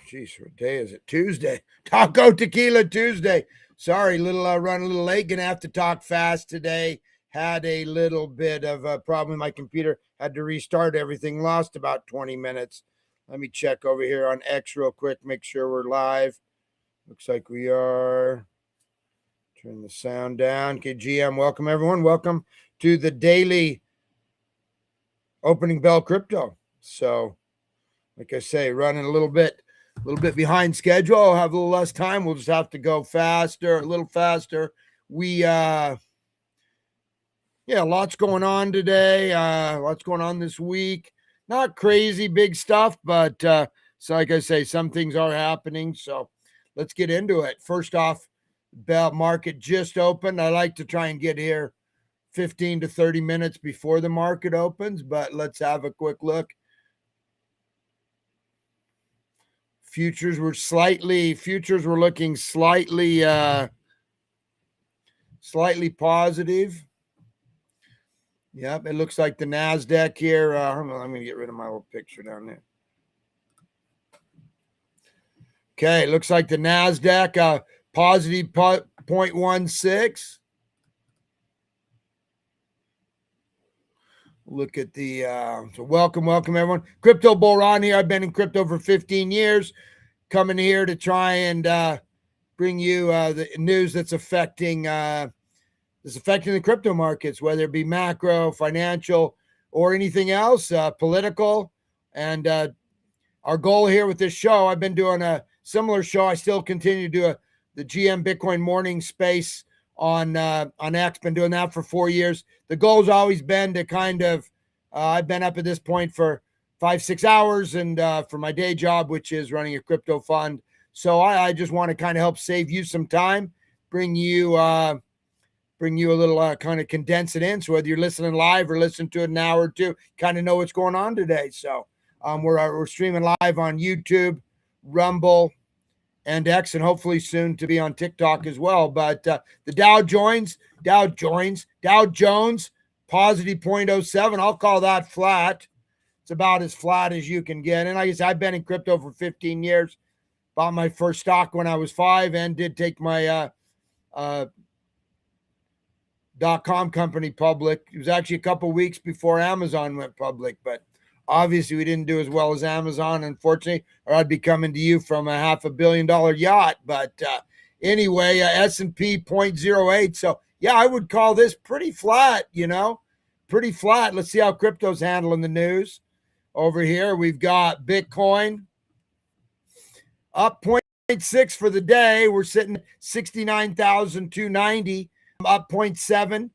Geez, what day is it? Tuesday. Taco Tequila Tuesday. Sorry, run a little late. Gonna have to talk fast today. Had a little bit of a problem with my computer. Had to restart everything. Lost about 20 minutes. Let me check over here on X real quick. Make sure we're live. Looks like we are. Turn the sound down. Okay, GM, welcome everyone. Welcome to the daily opening bell crypto. So, like I say, running a little bit behind schedule. I'll have a little less time. We'll just have to go faster, a little faster. Lots going on today. Lots going on this week. Not crazy big stuff, but so like I say, some things are happening. So let's get into it. First off, bell market just opened. I like to try and get here 15 to 30 minutes before the market opens, but let's have a quick look. Futures were looking slightly positive. Yep, it looks like the NASDAQ here. I'm going to get rid of my little picture down there. Okay, it looks like the NASDAQ positive 0.16. Look at the so welcome everyone. Crypto Bull Ron here. I've been in crypto for 15 years. Coming here to try and bring you the news that's affecting the crypto markets, whether it be macro, financial, or anything else, political. And our goal here with this show, I've been doing a similar show. I still continue to do the GM Bitcoin morning space on X. Been doing that for 4 years. The goal's always been to kind of, I've been up at this point for 5-6 hours, and for my day job, which is running a crypto fund. So I just want to kind of help save you some time, bring you a little kind of condense it in. So whether you're listening live or listen to it an hour or two, kind of know what's going on today. So we're streaming live on YouTube, Rumble, and X, and hopefully soon to be on TikTok as well. But the Dow Jones, positive 0.07. I'll call that flat. It's about as flat as you can get. And like I said, I've been in crypto for 15 years. Bought my first stock when I was 5 and did take my .com company public. It was actually a couple weeks before Amazon went public, but obviously we didn't do as well as Amazon, unfortunately, or I'd be coming to you from a $500 million yacht. But anyway, S&P 0.08. So yeah, I would call this pretty flat, pretty flat. Let's see how crypto's handling the news. Over here, we've got Bitcoin up 0.6 for the day. We're sitting at 69,290, up 0.7.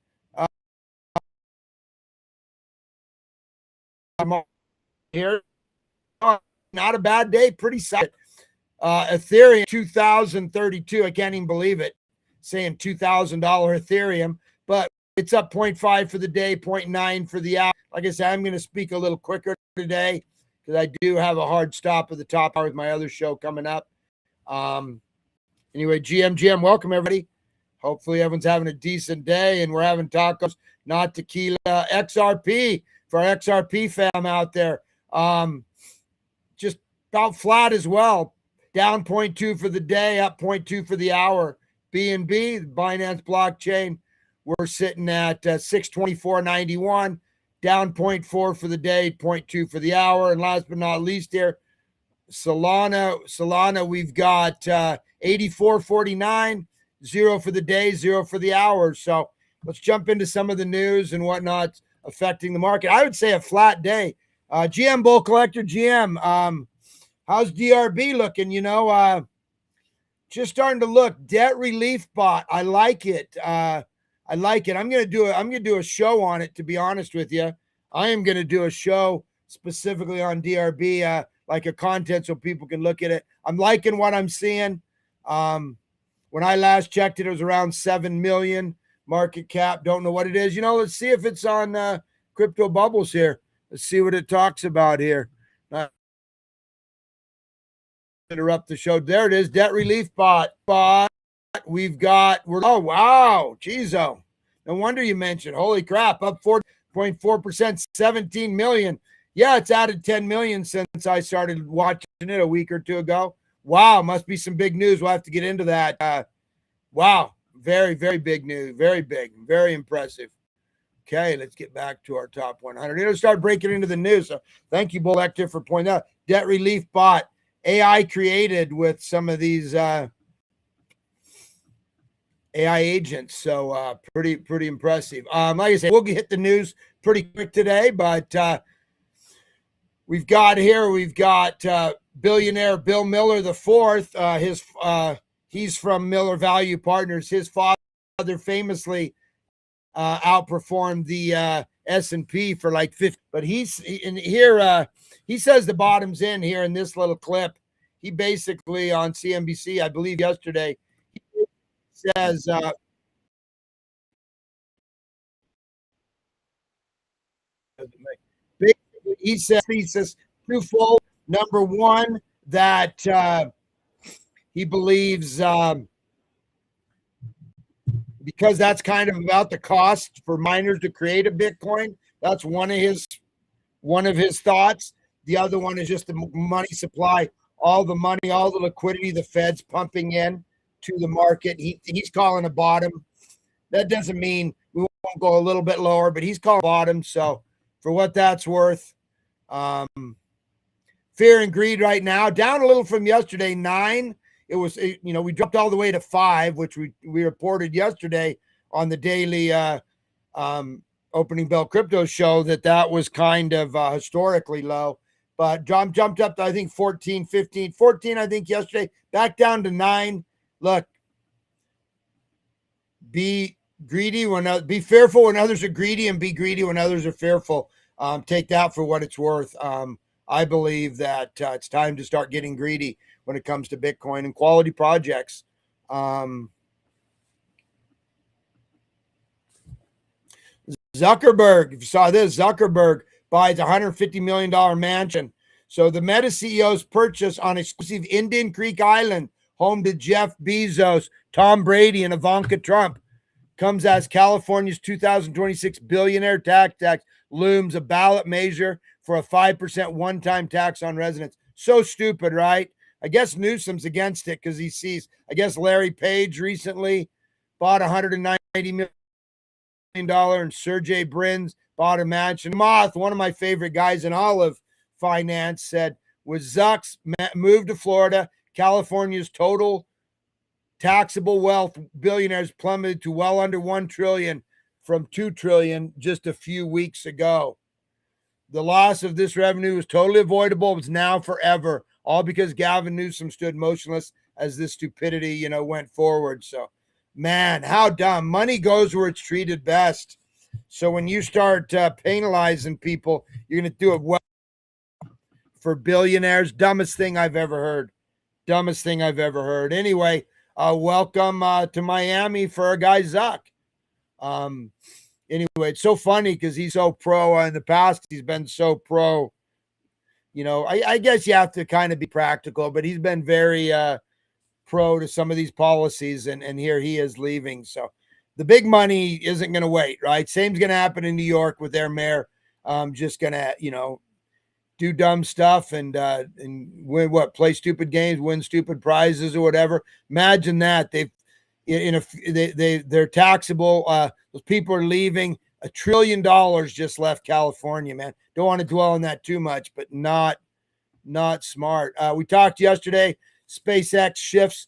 Here, not a bad day, pretty solid. Ethereum 2032. I can't even believe it, saying $2,000 Ethereum, but it's up 0.5 for the day, 0.9 for the hour. Like I said, I'm going to speak a little quicker today because I do have a hard stop at the top hour with my other show coming up. Anyway, GM, welcome everybody. Hopefully everyone's having a decent day, and we're having tacos, not tequila. XRP for our XRP fam out there. Just about flat as well. Down 0.2 for the day, up 0.2 for the hour. BNB, the Binance blockchain, we're sitting at 624.91, down 0.4 for the day, 0.2 for the hour. And last but not least here, Solana, we've got 84.49, 0 for the day, 0 for the hour. So let's jump into some of the news and whatnot affecting the market. I would say a flat day. GM Bull Collector, GM, how's DRB looking? Just starting to look. Debt relief bot. I like it. I'm gonna do a show on it, to be honest with you. I am gonna do a show specifically on DRB, like a content so people can look at it. I'm liking what I'm seeing. When I last checked it was around 7 million market cap. Don't know what it is. Let's see if it's on Crypto Bubbles here. Let's see what it talks about here. Interrupt the show. There it is. Debt relief bot. Oh, wow. Geez, no wonder you mentioned. Holy crap. Up 4.4%, 17 million. Yeah, it's added 10 million since I started watching it a week or two ago. Wow, must be some big news. We'll have to get into that. Wow, very, very big news. Very big, very impressive. Okay, let's get back to our top 100. It'll start breaking into the news. So thank you, Bull Lecter, for pointing out. Debt relief bot, AI created with some of these AI agents. So pretty impressive. Like I said, we'll hit the news pretty quick today, but we've got billionaire Bill Miller the fourth. He's from Miller Value Partners. His father famously outperformed the S&P for like 50, but he says the bottom's in here in this little clip. He basically on CNBC, I believe yesterday, he says basically he says thesis twofold. Number one, that he believes because that's kind of about the cost for miners to create a Bitcoin. That's one of his thoughts. The other one is just the money supply, all the money, all the liquidity the Fed's pumping in to the market. He's calling a bottom. That doesn't mean we won't go a little bit lower, but he's calling a bottom. So for what that's worth, fear and greed right now, down a little from yesterday, 9. It was, we dropped all the way to 5, which we reported yesterday on the daily opening bell crypto show that was kind of historically low, but jumped up to, I think, 14, 15, 14, I think yesterday, back down to 9. Look, be fearful when others are greedy, and be greedy when others are fearful. Take that for what it's worth. I believe that it's time to start getting greedy when it comes to Bitcoin and quality projects. Zuckerberg, if you saw this, Zuckerberg buys $150 million mansion. So the Meta CEO's purchase on exclusive Indian Creek Island, home to Jeff Bezos, Tom Brady, and Ivanka Trump, comes as California's 2026 billionaire tax looms, a ballot measure for a 5% one-time tax on residents. So stupid, right? I guess Newsom's against it because he sees, I guess Larry Page recently bought $190 million and Sergey Brin's bought a mansion. Moth, one of my favorite guys in all of finance, said with Zuck's move to Florida, California's total taxable wealth billionaires plummeted to well under 1 trillion from 2 trillion just a few weeks ago. The loss of this revenue was totally avoidable. It's now forever, all because Gavin Newsom stood motionless as this stupidity, went forward. So, man, how dumb. Money goes where it's treated best. So when you start penalizing people, you're going to do it well for billionaires. Dumbest thing I've ever heard. Anyway, welcome to Miami for our guy Zuck. Anyway, it's so funny because he's so pro. In the past, he's been so pro. I guess you have to kind of be practical, but he's been very pro to some of these policies, and here he is leaving. So the big money isn't going to wait, right? Same's going to happen in New York with their mayor. Just going to, do dumb stuff and win play stupid games, win stupid prizes or whatever. Imagine that they're taxable. Those people are leaving. $1 trillion just left California, man. Don't want to dwell on that too much, but not smart. We talked yesterday. SpaceX shifts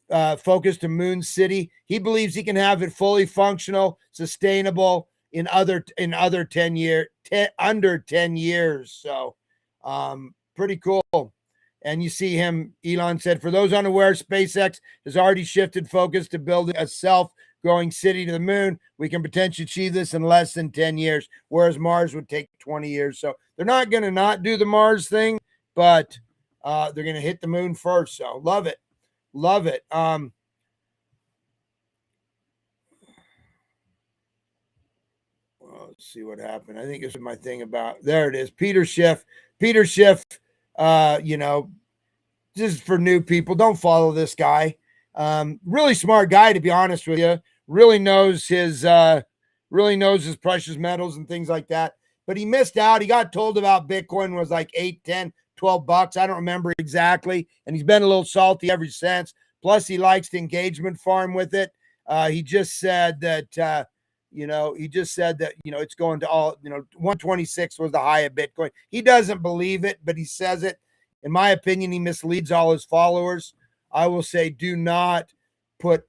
focus to Moon City. He believes he can have it fully functional, sustainable in under 10 years. So, pretty cool. And you see him, Elon said, for those unaware, SpaceX has already shifted focus to building a self-growing city to the moon. We can potentially achieve this in less than 10 years, whereas Mars would take 20 years. So they're not going to not do the Mars thing, but they're going to hit the moon first. So love it. Let's see what happened. I think it's my thing about, there it is. Peter Schiff, this is for new people. Don't follow this guy. Really smart guy, to be honest with you. Really knows his precious metals and things like that. But he missed out. He got told about Bitcoin was like 8, 10, 12 bucks. I don't remember exactly. And he's been a little salty ever since. Plus, he likes the engagement farm with it. He just said that, it's going to all, 126 was the high of Bitcoin. He doesn't believe it, but he says it. In my opinion, he misleads all his followers. I will say, do not put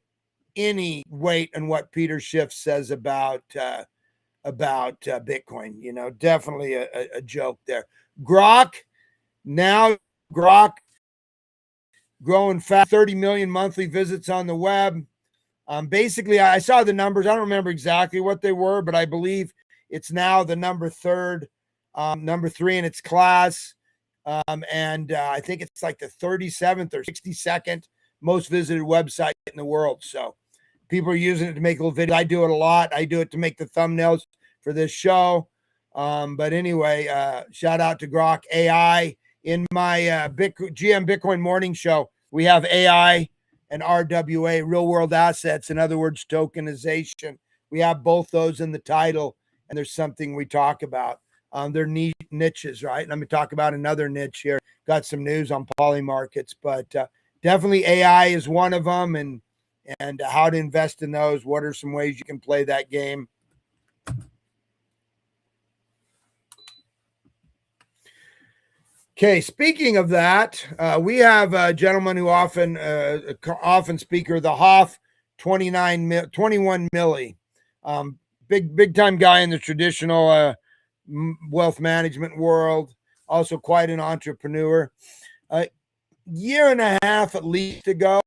any weight on what Peter Schiff says about Bitcoin. Definitely a joke there. Grok growing fast, 30 million monthly visits on the web. Basically, I saw the numbers. I don't remember exactly what they were, but I believe it's now the number three in its class. And I think it's like the 37th or 62nd most visited website in the world. So people are using it to make little videos. I do it a lot. I do it to make the thumbnails for this show. But anyway, shout out to Grok AI. In my GM Bitcoin morning show, we have AI and RWA, real world assets, in other words, tokenization. We have both those in the title, and there's something we talk about. They're neat niches, right? Let me talk about another niche here. Got some news on poly markets, but definitely AI is one of them, and how to invest in those. What are some ways you can play that game? Okay, speaking of that, we have a gentleman who often speaker, the Hoff 21 milli, big time guy in the traditional wealth management world, also quite an entrepreneur. A year and a half at least ago,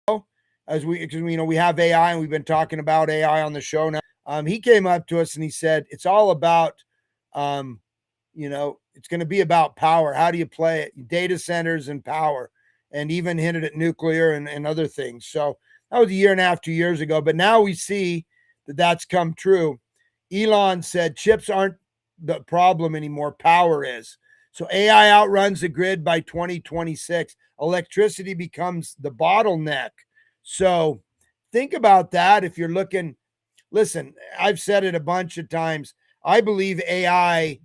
because we have AI and we've been talking about AI on the show now. He came up to us and he said, it's all about, it's going to be about power. How do you play it? Data centers and power, and even hinted at nuclear and other things. So that was a year and a half, 2 years ago. But now we see that that's come true. Elon said chips aren't the problem anymore. Power is. So AI outruns the grid by 2026. Electricity becomes the bottleneck. So think about that. If you're looking, listen, I've said it a bunch of times. I believe AI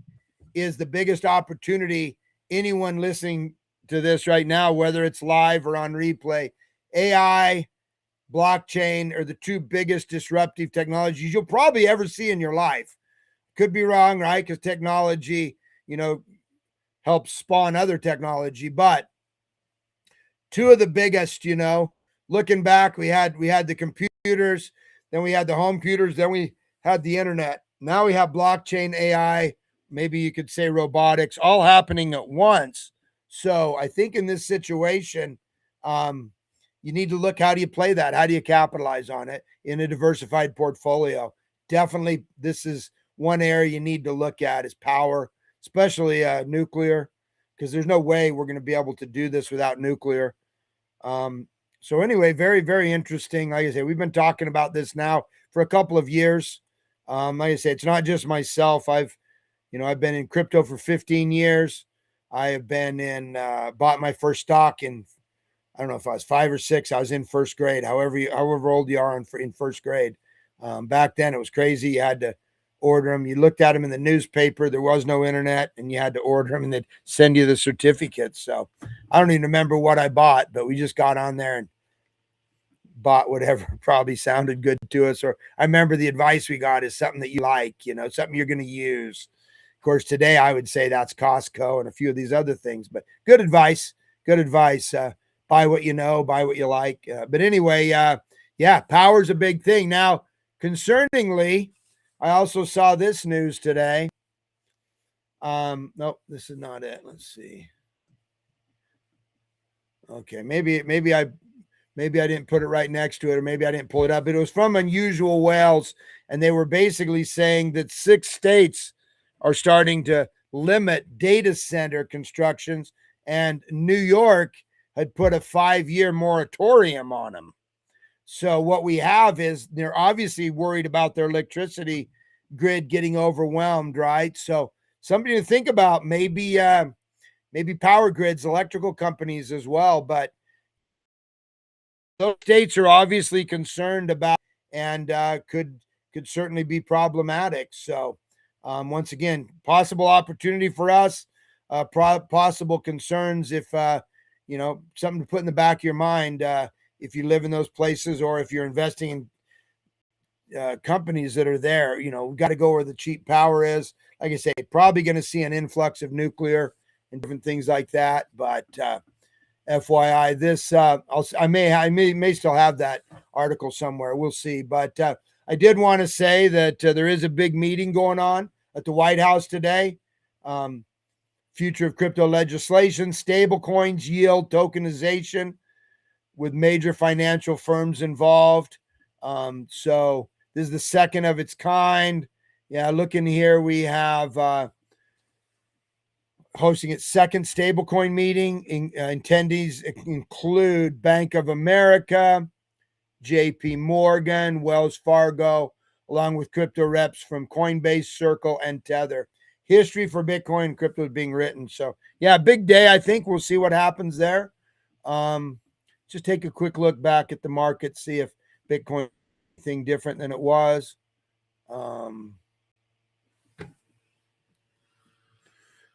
is the biggest opportunity. Anyone listening to this right now, whether it's live or on replay, AI, blockchain are the two biggest disruptive technologies you'll probably ever see in your life. Could be wrong, right? Because technology, helps spawn other technology. But two of the biggest, looking back, we had the computers, then we had the home computers, then we had the internet. Now we have blockchain, AI, maybe you could say robotics, all happening at once. So I think in this situation, you need to look, how do you play that? How do you capitalize on it in a diversified portfolio? Definitely, this is one area you need to look at is power, especially nuclear, because there's no way we're going to be able to do this without nuclear. So anyway, very, very interesting. Like I say, we've been talking about this now for a couple of years. Like I say, it's not just myself. I've been in crypto for 15 years. I have been bought my first stock in, I don't know if I was 5 or 6. I was in first grade, however old you are in first grade. Back then it was crazy. You had to order them. You looked at them in the newspaper. There was no internet, and you had to order them, and they'd send you the certificates. So I don't even remember what I bought, but we just got on there and bought whatever probably sounded good to us. Or I remember the advice we got is something that you like, something you're going to use. Of course, today I would say that's Costco and a few of these other things, but good advice. Buy what you know, buy what you like. But anyway, power's a big thing. Now, concerningly, I also saw this news today. Nope, this is not it. Let's see. Okay, maybe I didn't put it right next to it, or maybe I didn't pull it up. But it was from Unusual Whales, and they were basically saying that 6 states are starting to limit data center constructions, and New York had put a 5-year moratorium on them. So what we have is they're obviously worried about their electricity grid getting overwhelmed, right? So something to think about, maybe power grids, electrical companies as well. But those states are obviously concerned about and could certainly be problematic. So once again, possible opportunity for us. possible concerns if, something to put in the back of your mind if you live in those places or if you're investing in companies that are there. We've got to go where the cheap power is. Like I say, probably going to see an influx of nuclear and different things like that. But FYI, this I may still have that article somewhere. We'll see. But I did want to say that there is a big meeting going on at the White House today. Future of crypto legislation, stable coins, yield, tokenization, with major financial firms involved. So this is the second of its kind. Yeah, looking here, we have hosting its second stablecoin meeting. Attendees include Bank of America, JP Morgan, Wells Fargo, along with crypto reps from Coinbase, Circle, and Tether. History for Bitcoin and crypto is being written. So, yeah, big day. I think we'll see what happens there. Just take a quick look back at the market, see if Bitcoin is anything different than it was.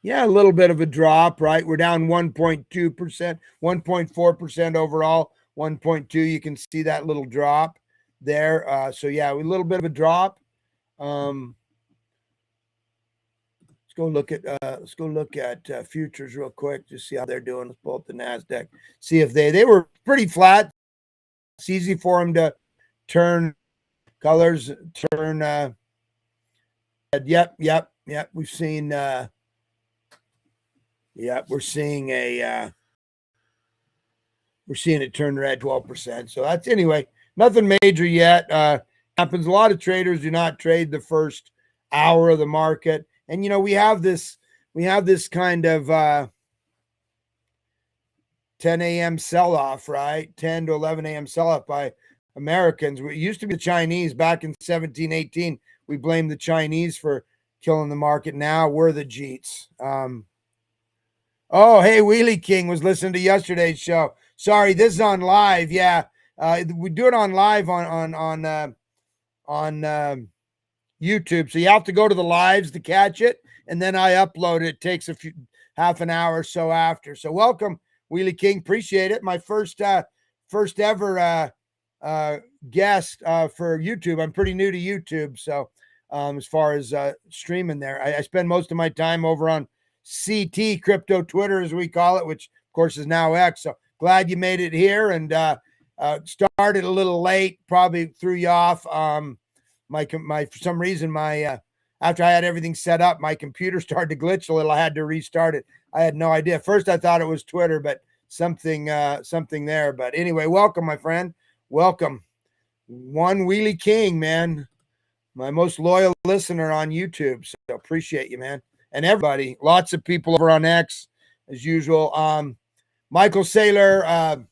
Yeah, a little bit of a drop, right? We're down 1.2%, 1.4% overall, 1.2. You can see that little drop there. So yeah, a little bit of a drop. Let's go look at futures real quick, just see how they're doing. Let's pull up the NASDAQ, see if they were pretty flat. It's easy for them to turn colors, turn. Yep. We've seen. We're seeing it turn red 12%. So that's anyway, nothing major yet. Happens. A lot of traders do not trade the first hour of the market. And we have this kind of 10 a.m. sell-off, right? 10 to 11 a.m. sell-off by Americans. It used to be the Chinese back in 1718. We blamed the Chinese for killing the market. Now we're the Jeets. Oh, hey, Wheelie King was listening to yesterday's show. Sorry, this is on live. Yeah, we do it on live on YouTube. So you have to go to the lives to catch it, and then I upload it. It takes half an hour or so after. So welcome, Wheelie King. Appreciate it. My first ever guest for YouTube. I'm pretty new to YouTube, so as far as streaming there, I spend most of my time over on CT, crypto Twitter, as we call it, which of course is now X. So glad you made it here, and started a little late, probably threw you off. My for some reason, after I had everything set up, my computer started to glitch a little. I had to restart it. I had no idea. First, I thought it was Twitter, but something there. But anyway, welcome, my friend. Welcome. One Wheelie King, man. My most loyal listener on YouTube. So appreciate you, man. And everybody, lots of people over on X, as usual. Michael Saylor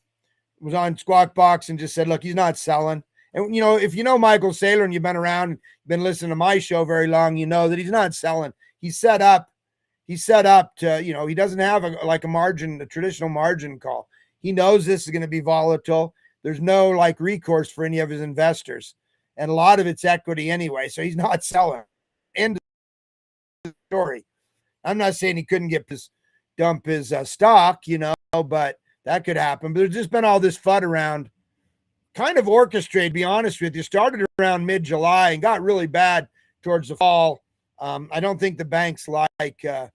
was on Squawk Box and just said, look, he's not selling. And, if you know Michael Saylor and you've been around, been listening to my show very long, you know that he's not selling. He's set up to, he doesn't have a traditional margin call. He knows this is going to be volatile. There's no recourse for any of his investors. And a lot of it's equity anyway. So he's not selling. End of the story. I'm not saying he couldn't dump his stock, but that could happen. But there's just been all this FUD around, kind of orchestrated, to be honest with you. Started around mid-July and got really bad towards the fall. I don't think the banks like a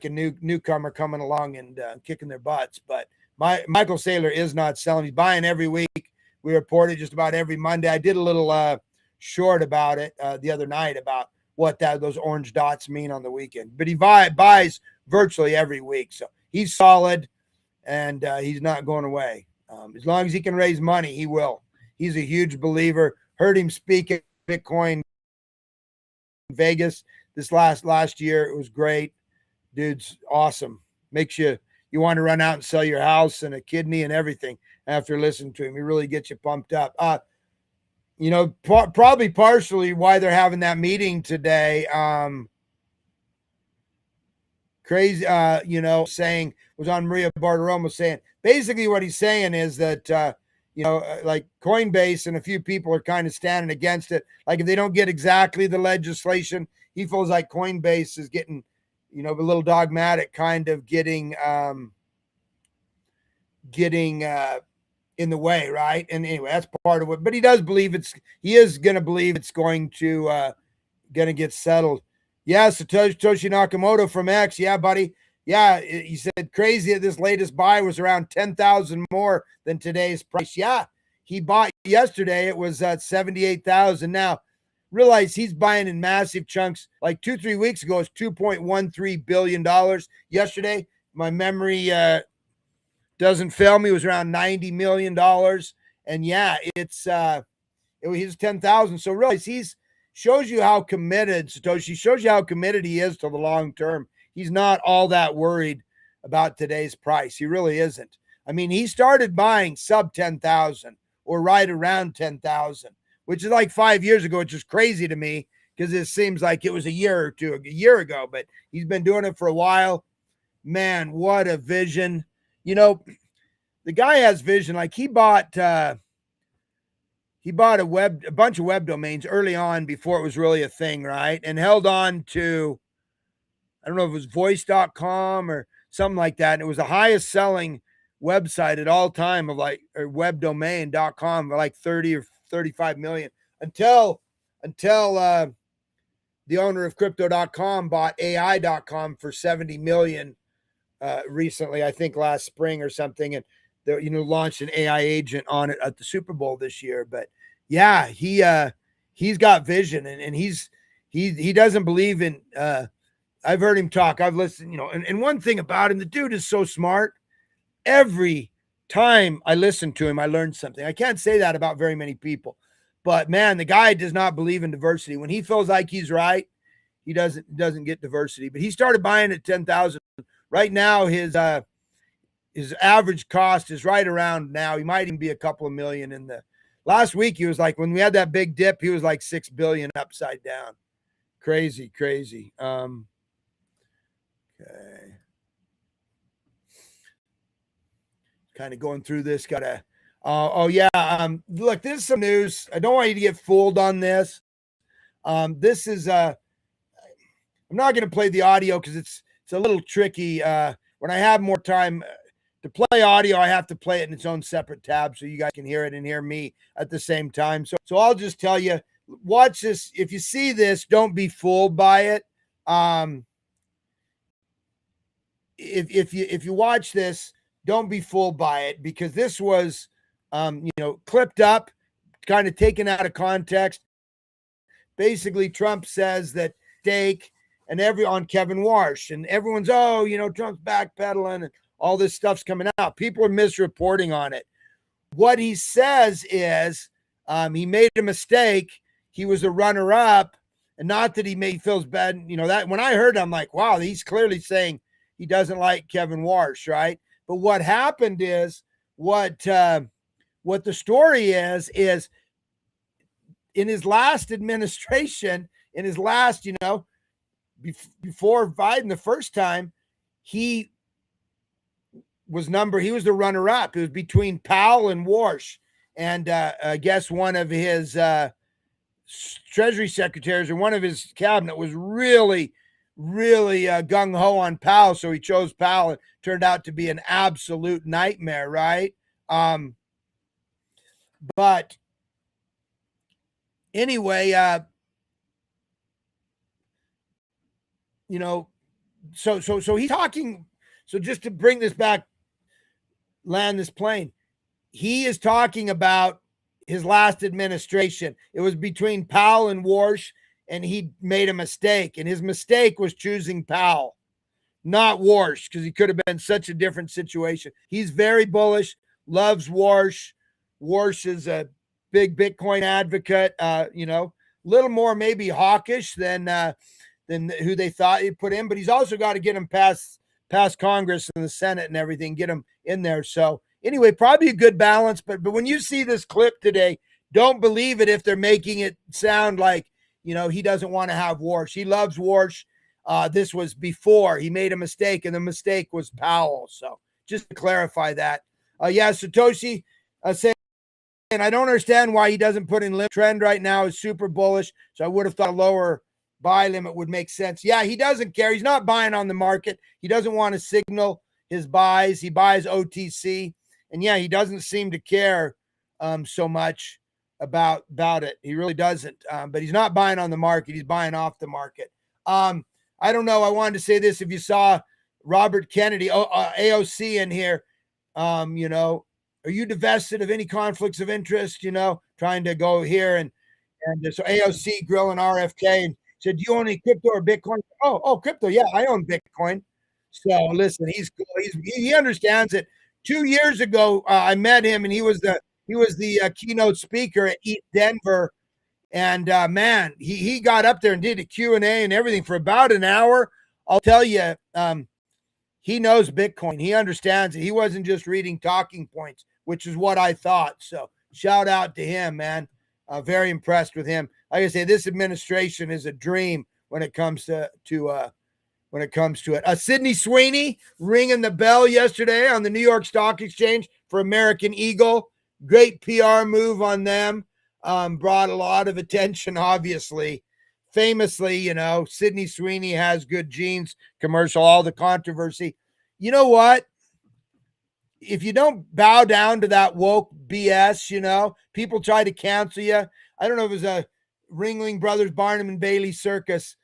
newcomer coming along and kicking their butts. But Michael Saylor is not selling. He's buying every week. We report it just about every Monday. I did a little short about it the other night about what those orange dots mean on the weekend. But he buys virtually every week. So he's solid, and he's not going away. As long as he can raise money, he will. He's a huge believer. Heard him speak at Bitcoin in Vegas this last year. It was great. Dude's awesome. Makes you want to run out and sell your house and a kidney and everything after listening to him. He really gets you pumped up. Probably partially why they're having that meeting today. Crazy, saying, was on Maria Bartiromo saying, basically what he's saying is that, Coinbase and a few people are kind of standing against it. Like if they don't get exactly the legislation, he feels like Coinbase is getting a little dogmatic, kind of getting in the way, right? And anyway, that's part of it. But he is going to believe it's going to get settled. Yeah, Satoshi Nakamoto from X. Yeah, buddy. Yeah, he said crazy that this latest buy was around 10,000 more than today's price. Yeah, he bought yesterday. It was at 78,000. Now, realize he's buying in massive chunks. Like 2-3 weeks ago, it's $2.13 billion. Yesterday, my memory doesn't fail me, it was around $90 million. And yeah, he's 10,000. So realize shows you how committed Satoshi shows you how committed he is to the long term. He's not all that worried about today's price. He really isn't. I mean, he started buying sub 10,000 or right around 10,000, which is like 5 years ago, which is crazy to me because it seems like it was a year ago, but he's been doing it for a while. Man, what a vision. The guy has vision. Like he bought a bunch of web domains early on before it was really a thing, right? And held on to, I don't know if it was voice.com or something like that. And it was the highest selling website at all time of webdomain.com for like 30 or 35 million until the owner of crypto.com bought AI.com for 70 million recently, I think last spring or something. And launched an AI agent on it at the Super Bowl this year. But yeah, he's got vision and he doesn't believe in, I've heard him talk. I've listened, and one thing about him, the dude is so smart. Every time I listen to him, I learn something. I can't say that about very many people, but man, the guy does not believe in diversity. When he feels like he's right, he doesn't get diversity, but he started buying at 10,000. Right now, his average cost is right around now. He might even be a couple of million in the last week. He was like, when we had that big dip, he was like 6 billion upside down. Crazy. Okay. Kind of going through this. Look, this is some news. I don't want you to get fooled on this. This is I'm not going to play the audio because it's a little tricky. When I have more time to play audio, I have to play it in its own separate tab so you guys can hear it and hear me at the same time. So I'll just tell you, watch this. If you see this, don't be fooled by it. If you watch this, don't be fooled by it because this was, clipped up, kind of taken out of context. Basically, Trump says that stake and on Kevin Warsh and everyone's, Trump's backpedaling and all this stuff's coming out. People are misreporting on it. What he says is he made a mistake. He was a runner-up, and not that he feels bad. That when I heard it, I'm like, wow, he's clearly saying he doesn't like Kevin Warsh, right? But what happened is what the story is in his last administration, in his last, before Biden the first time, he was the runner-up. It was between Powell and Warsh. And I guess one of his Treasury secretaries or one of his cabinet was really gung-ho on Powell. So he chose Powell. It turned out to be an absolute nightmare, right? But anyway, so he's talking. So just to bring this back, land this plane, he is talking about his last administration. It was between Powell and Warsh, and he made a mistake. And his mistake was choosing Powell, not Warsh, because he could have been such a different situation. He's very bullish, loves Warsh. Warsh is a big Bitcoin advocate, little more maybe hawkish than who they thought he'd put in, but he's also got to get him past Congress and the Senate and everything, get him in there. So anyway, probably a good balance, but when you see this clip today, don't believe it if they're making it sound like, he doesn't want to have Warsh. He loves Warsh. This was before he made a mistake, and the mistake was Powell. So just to clarify that. Satoshi saying, I don't understand why he doesn't put in limit. Trend right now is super bullish, so I would have thought a lower buy limit would make sense. Yeah, he doesn't care. He's not buying on the market. He doesn't want to signal his buys. He buys OTC. And yeah, he doesn't seem to care so much about it. He really doesn't. But he's not buying on the market. He's buying off the market. I don't know. I wanted to say this. If you saw Robert Kennedy, AOC in here, you know, are you divested of any conflicts of interest? You know, trying to go here and so AOC grilling RFK and said, "Do you own any crypto or Bitcoin?" Oh, crypto. Yeah, I own Bitcoin. So listen, he's cool. He understands it. 2 years ago, I met him, and he was the keynote speaker at Eat Denver. And man, he got up there and did a Q&A and everything for about an hour. I'll tell you, he knows Bitcoin. He understands it. He wasn't just reading talking points, which is what I thought. So shout out to him, man. Very impressed with him. Like I say, this administration is a dream when it comes to it. Sydney Sweeney ringing the bell yesterday on the New York Stock Exchange for American Eagle. Great PR move on them. Brought a lot of attention, obviously. Famously, you know, Sydney Sweeney has good genes commercial, all the controversy. You know what? If you don't bow down to that woke BS, you know, people try to cancel you. I don't know if it was a Ringling Brothers, Barnum and Bailey circus.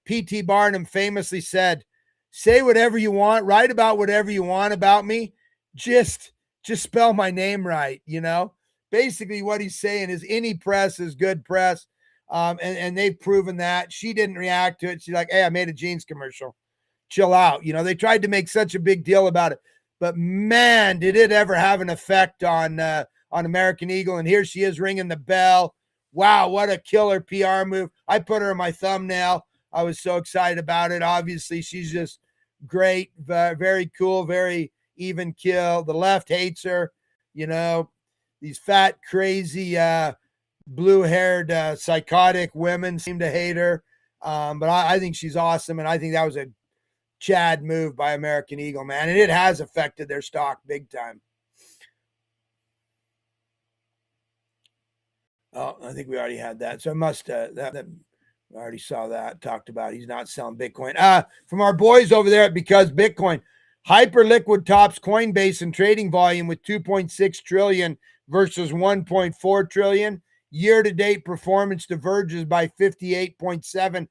P.T. Barnum famously said, "Say whatever you want, write about whatever you want about me. Just spell my name right," you know? Basically, what he's saying is any press is good press. And they've proven that. She didn't react to it. She's like, "Hey, I made a jeans commercial. Chill out." You know, they tried to make such a big deal about it. But man, did it ever have an effect on American Eagle. And here she is ringing the bell. Wow, what a killer PR move. I put her in my thumbnail. I was so excited about it. Obviously, she's just great, very cool, very even kill. The left hates her, you know. These fat, crazy, blue-haired, psychotic women seem to hate her. But I think she's awesome, and I think that was a Chad move by American Eagle, man. And it has affected their stock big time. Oh, I think we already had that. So I must, that I already saw that, talked about. He's not selling Bitcoin. From our boys over there at Because Bitcoin, Hyperliquid tops Coinbase in trading volume with 2.6 trillion versus 1.4 trillion. Year-to-date performance diverges by 58.7%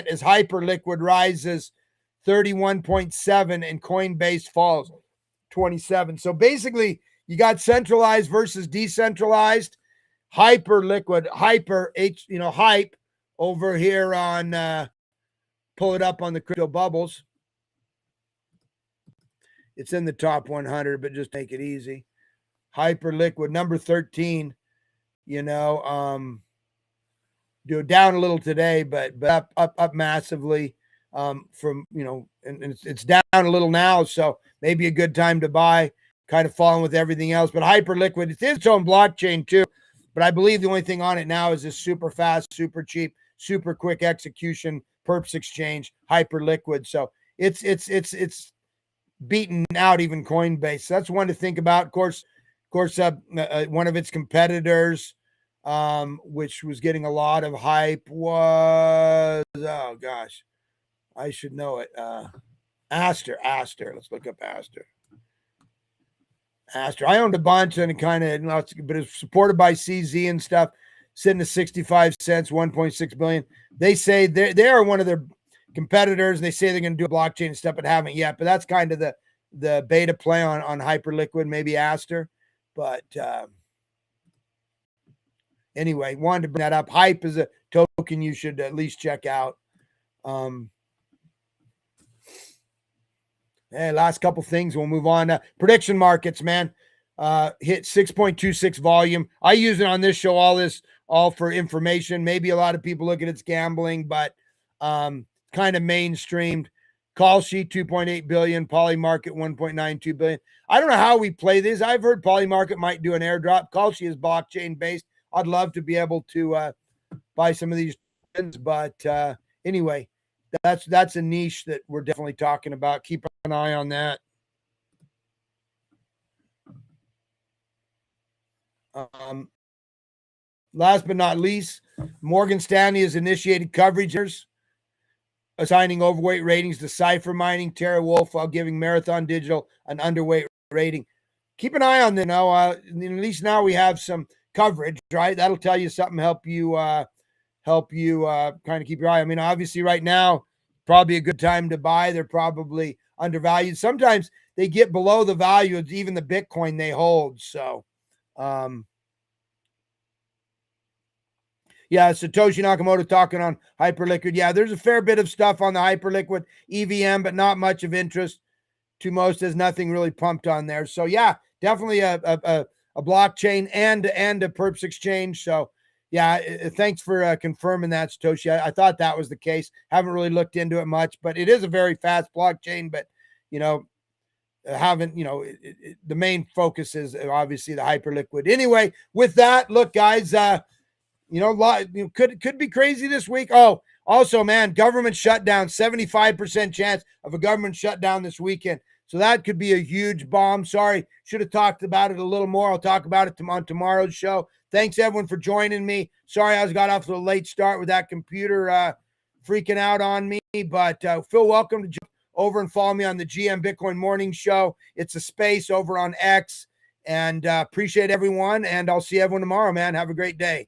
as Hyperliquid rises 31.7 and Coinbase falls 27. So basically, you got centralized versus decentralized. Hyperliquid, hype over here on pull it up on the crypto bubbles. It's in the top 100, but just take it easy. Hyperliquid, number 13, you know, down a little today, but up massively from, you know, and it's down a little now. So maybe a good time to buy, kind of falling with everything else. But Hyperliquid, it's its own blockchain too. But I believe the only thing on it now is this super fast, super cheap, super quick execution, perps exchange, Hyperliquid. So it's beaten out even Coinbase. So that's one to think about. Of course, one of its competitors, which was getting a lot of hype, was, oh gosh, I should know it. Aster. Let's look up Aster. I owned a bunch and it kind of, but it's supported by CZ and stuff, sitting at 65 cents, 1.6 billion. They say they are one of their competitors. They say they're going to do a blockchain and stuff, but haven't yet. But that's kind of the beta play on Hyperliquid, maybe Aster. But anyway, wanted to bring that up. Hype is a token you should at least check out. Hey, last couple things. We'll move on. Prediction markets, man. Hit 6.26 volume. I use it on this show, all for information. Maybe a lot of people look at it's gambling, but kind of mainstreamed. Call sheet 2.8 billion, Polymarket 1.92 billion. I don't know how we play this. I've heard Polymarket might do an airdrop. Call sheet is blockchain based. I'd love to be able to buy some of these, but anyway, that's a niche that we're definitely talking about. Keep an eye on that. Last but not least, Morgan Stanley has initiated coverage assigning overweight ratings to Cipher Mining, Terra Wolf, while giving Marathon Digital an underweight rating. Keep an eye on them now. At least now we have some coverage, right? That'll tell you something, help you kind of keep your eye. I mean, obviously right now, probably a good time to buy. They're probably undervalued. Sometimes they get below the value of even the Bitcoin they hold. So, yeah, Satoshi Nakamoto talking on Hyperliquid. Yeah, there's a fair bit of stuff on the Hyperliquid EVM, but not much of interest to most. There's nothing really pumped on there. So yeah, definitely a blockchain and a perps exchange. So yeah, thanks for confirming that, Satoshi. I thought that was the case. Haven't really looked into it much, but it is a very fast blockchain. But you know, the main focus is obviously the Hyperliquid. Anyway, with that, look, guys, could be crazy this week. Oh, also, man, government shutdown, 75% chance of a government shutdown this weekend. So that could be a huge bomb. Sorry, should have talked about it a little more. I'll talk about it on tomorrow's show. Thanks, everyone, for joining me. Sorry I got off to a late start with that computer freaking out on me. But feel welcome to jump over and follow me on the GM Bitcoin Morning Show. It's a space over on X. And appreciate everyone. And I'll see everyone tomorrow, man. Have a great day.